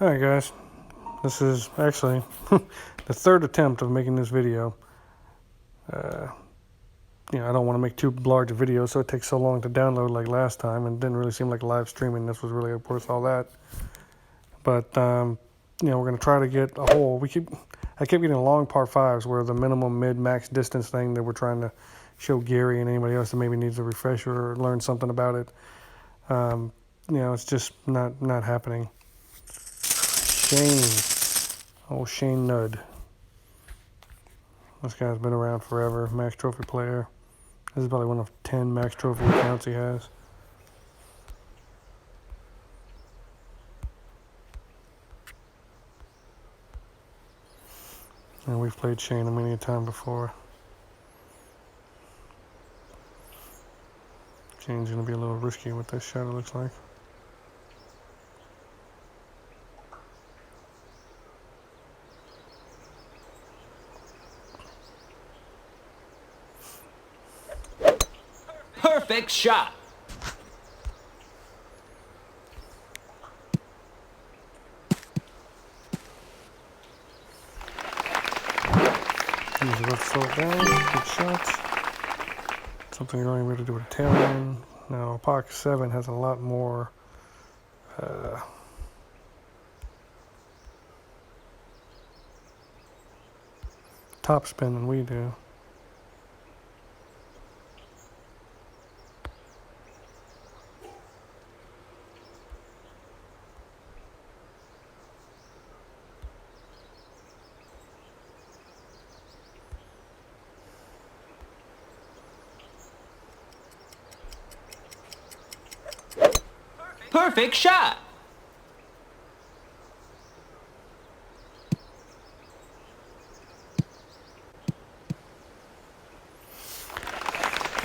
Alright guys, this is actually the third attempt of making this video. I don't want to make too large a video, so it takes so long to download like last time, and it didn't really seem like live streaming this was really worth all that. But we're going to try to get a hole. I kept getting long par fives where the minimum mid-max distance thing that we're trying to show Gary and anybody else that maybe needs a refresher or learn something about it. It's just not happening. Shane Nudd. This guy's been around forever. Max Trophy player. This is probably one of 10 Max Trophy accounts he has. And we've played Shane a many a time before. Shane's going to be a little risky with this shot, it looks like. Perfect shot. Use the left slow down. Good shots. Something you're only able to do with a tail end. Now, Pocket 7 has a lot more top spin than we do. Perfect shot.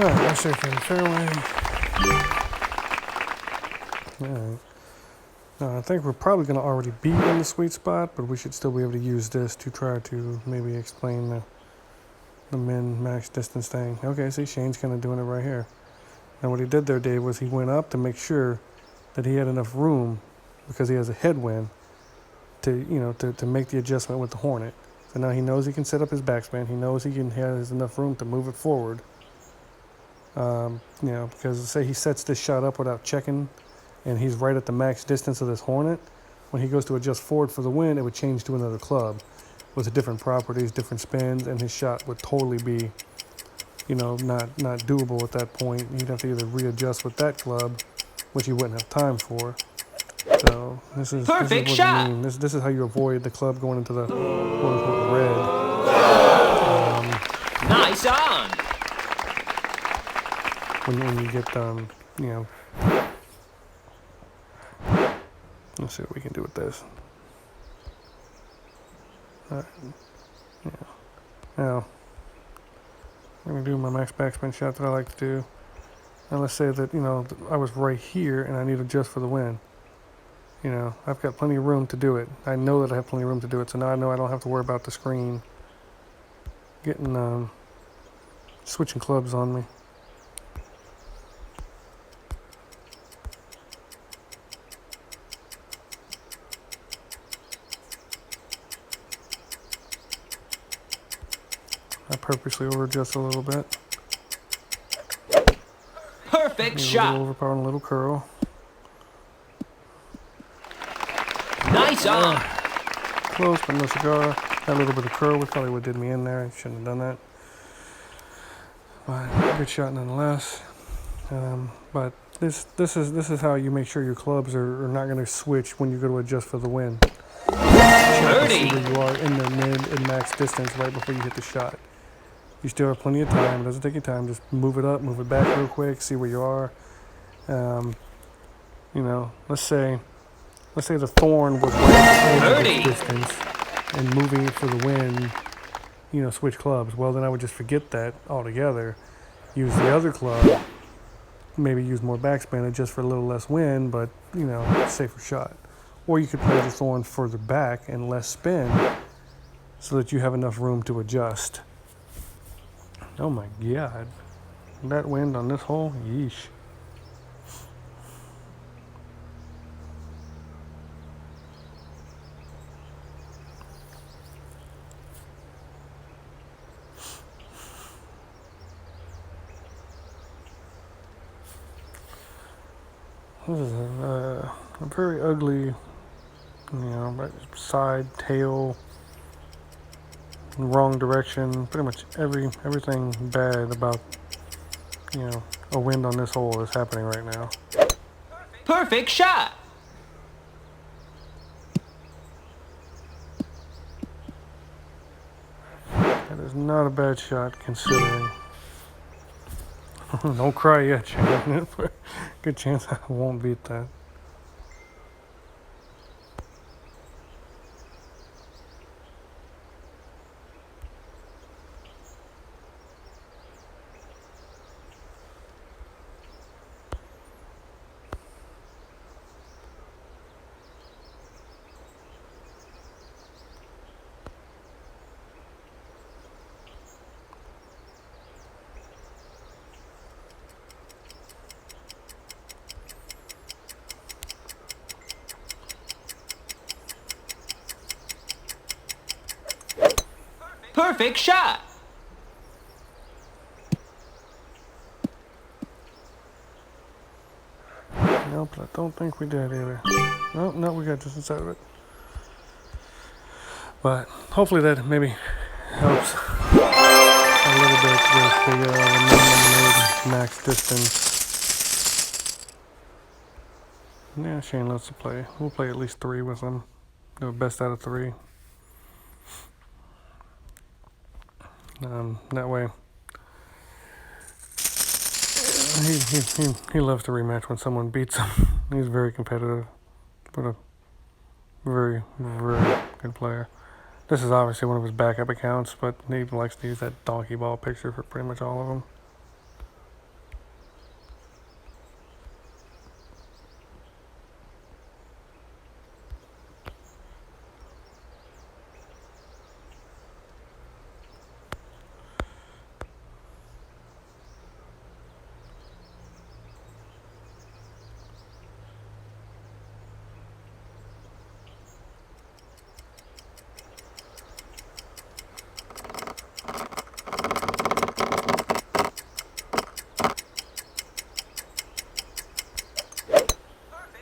Alright, let's safe in the fairway. Alright. I think we're probably going to already be in the sweet spot, but we should still be able to use this to try to maybe explain the min-max distance thing. Okay, see, Shane's kind of doing it right here. Now what he did there, Dave, was he went up to make sure that he had enough room, because he has a headwind, to make the adjustment with the Hornet. So now he knows he can set up his backspin. He knows he has enough room to move it forward. Because say he sets this shot up without checking, and he's right at the max distance of this Hornet, when he goes to adjust forward for the wind, it would change to another club with different properties, different spins, and his shot would totally be, not doable at that point. He'd have to either readjust with that club, which he wouldn't have time for. So this is Perfect what shot. I mean. This is how you avoid the club going into the quote-unquote red. Nice on. When you get let's see what we can do with this. All right. Yeah. Now I'm gonna do my max backspin shot that I like to do. And let's say that I was right here and I need to adjust for the wind. I've got plenty of room to do it. I know that I have plenty of room to do it, so now I know I don't have to worry about the screen getting switching clubs on me. I purposely over adjust a little bit. Perfect shot. A little overpower and a little curl. Nice on. Close, but no cigar. That little bit of curl was probably what did me in there. I shouldn't have done that. But good shot nonetheless. But this is how you make sure your clubs are not going to switch when you go to adjust for the wind. Check to see where you are in the mid and max distance right before you hit the shot. You still have plenty of time. It doesn't take you time. Just move it up, move it back real quick, see where you are. Let's say the thorn was right over this distance and moving it for the wind, switch clubs. Well, then I would just forget that altogether. Use the other club, maybe use more backspin, adjust for a little less wind, but, safer shot. Or you could play the thorn further back and less spin so that you have enough room to adjust. Oh my God. That wind on this hole, yeesh. This is a very ugly, right side, tail, wrong direction. Pretty much everything bad about, a wind on this hole is happening right now. Perfect shot. That is not a bad shot considering. Don't cry yet, Shane. Good chance I won't beat that. Perfect shot. Nope, I don't think we did either. No, we got just inside of it. But hopefully that maybe helps a little bit with the minimum max distance. Yeah, Shane loves to play. We'll play at least 3 with him. Do best out of 3. That way, he loves to rematch when someone beats him. He's very competitive, but a very, very good player. This is obviously one of his backup accounts, but he likes to use that donkey ball picture for pretty much all of them.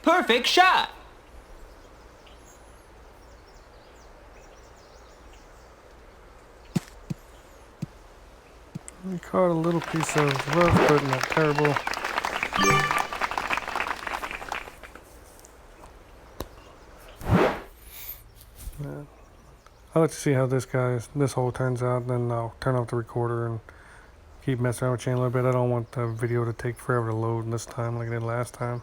Perfect shot. We caught a little piece of rough, but not terrible. I'll let you see how this hole turns out, then I'll turn off the recorder and keep messing around with Shane a little bit. I don't want the video to take forever to load this time like I did last time.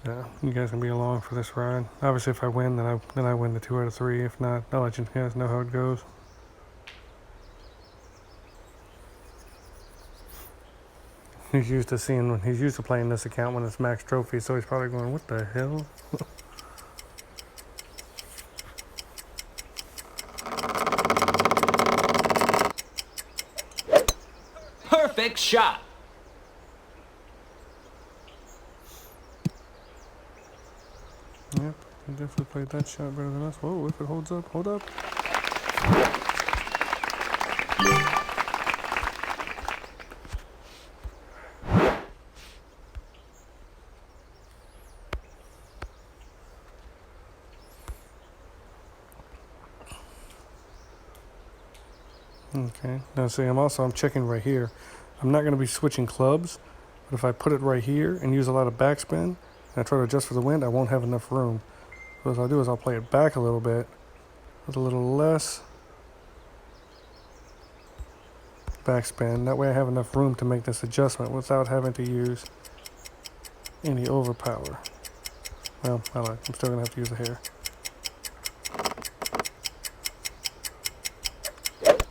Yeah, you guys can be along for this ride. Obviously, if I win, then I win the 2 out of 3. If not, I'll let you guys know how it goes. He's used to playing this account when it's max trophy, so he's probably going, "What the hell?" Perfect shot. Yep, he definitely played that shot better than us. Whoa, if it holds up, hold up. Okay, now see, I'm checking right here. I'm not going to be switching clubs, but if I put it right here and use a lot of backspin, and I try to adjust for the wind, I won't have enough room. So what I'll do is I'll play it back a little bit with a little less backspin. That way I have enough room to make this adjustment without having to use any overpower. Well, I lied. I'm still going to have to use a hair.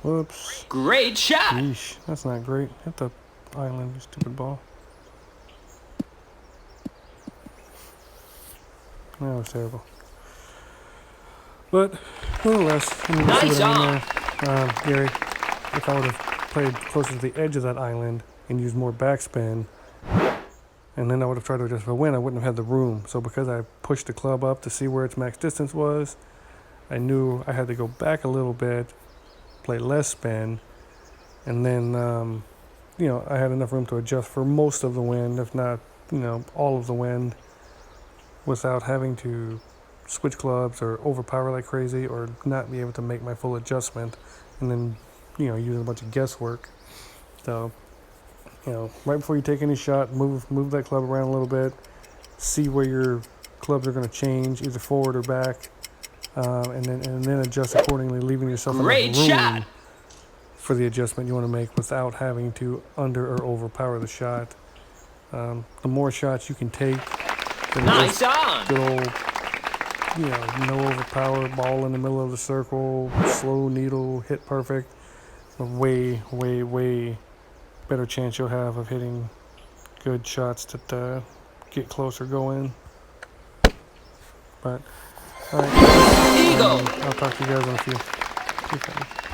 Whoops. Great shot. Yeesh, that's not great. Hit the island, you stupid ball. That was terrible. But, nonetheless, Nice on. Gary, if I would have played closer to the edge of that island and used more backspin, and then I would have tried to adjust for wind, I wouldn't have had the room. So because I pushed the club up to see where its max distance was, I knew I had to go back a little bit, play less spin, and then you know, I had enough room to adjust for most of the wind, if not, you know, all of the wind, without having to switch clubs or overpower like crazy, or not be able to make my full adjustment, and then, you know, using a bunch of guesswork. So, you know, right before you take any shot, move that club around a little bit, see where your clubs are going to change, either forward or back, and then adjust accordingly, leaving yourself Great enough room shot. for the adjustment you want to make without having to under or overpower the shot. The more shots you can take, the Nice on. good old, you know, no overpower, ball in the middle of the circle, slow needle, hit perfect, the way better chance you'll have of hitting good shots that get close or go in. But, alright, Eagle. I'll talk to you guys in a few seconds.